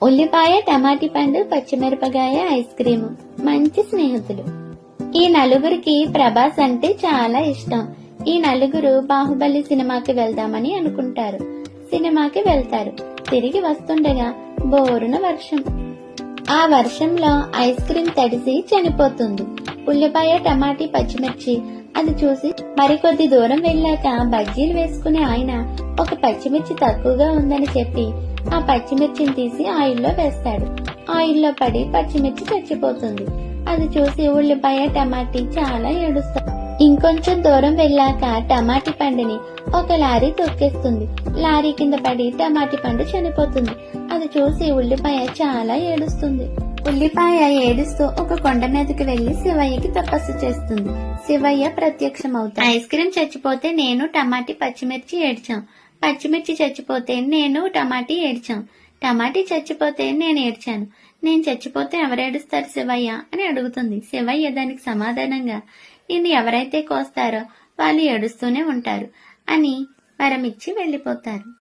ఉల్లిపాయ, టమాటీ పండు, పచ్చిమిరపకాయ, ఐస్ క్రీము మంచి స్నేహితులు. ఈ నలుగురికి ప్రభాస్ అంటే చాలా ఇష్టం. ఈ నలుగురు బాహుబలి సినిమాకి వెళ్దామని అనుకుంటారు. సినిమాకి వెళ్తారు. తిరిగి వస్తుండగా బోరున వర్షం. ఆ వర్షంలో ఐస్ క్రీం తడిసి చనిపోతుంది. ఉల్లిపాయ, టమాటీ, పచ్చిమిర్చి అది చూసి మరికొద్ది దూరం వెళ్ళాక బజ్జీలు వేసుకునే ఆయన ఒక పచ్చిమిర్చి తక్కువగా ఉందని చెప్పి ఆ పచ్చిమిర్చిని తీసి ఆయిల్లో వేస్తాడు. ఆయిల్లో పడి పచ్చిమిర్చి చచ్చిపోతుంది. అది చూసి ఉల్లిపాయ, టమాటీ చాలా ఏడుస్తాడు. ఇంకొంచెం దూరం వెళ్ళాక టమాటీ పండుని ఒక లారీ తొక్కేస్తుంది. లారీ కింద పడి టమాటీ పండు చనిపోతుంది. అది చూసి ఉల్లిపాయ చాలా ఏడుస్తుంది. ఉల్లిపాయ ఏడుస్తూ ఒక కొండ మీదకి వెళ్లి శివయ్యకి తపస్సు చేస్తుంది. శివయ్య ప్రత్యక్షమవుతాడు. ఐస్ క్రీం చచ్చిపోతే నేను, టమాటీ, పచ్చిమిర్చి ఏడ్చాం. పచ్చిమిర్చి చచ్చిపోతే నేను, టమాటీ ఏడ్చాం. టమాటీ చచ్చిపోతే నేను ఏడ్చాను. నేను చచ్చిపోతే ఎవరేడుస్తారు శివయ్య అని అడుగుతుంది. శివయ్య దానికి సమాధానంగా, నిన్ను ఎవరైతే కోస్తారో వాళ్ళు ఏడుస్తూనే ఉంటారు అని వరమిచ్చి వెళ్లిపోతారు.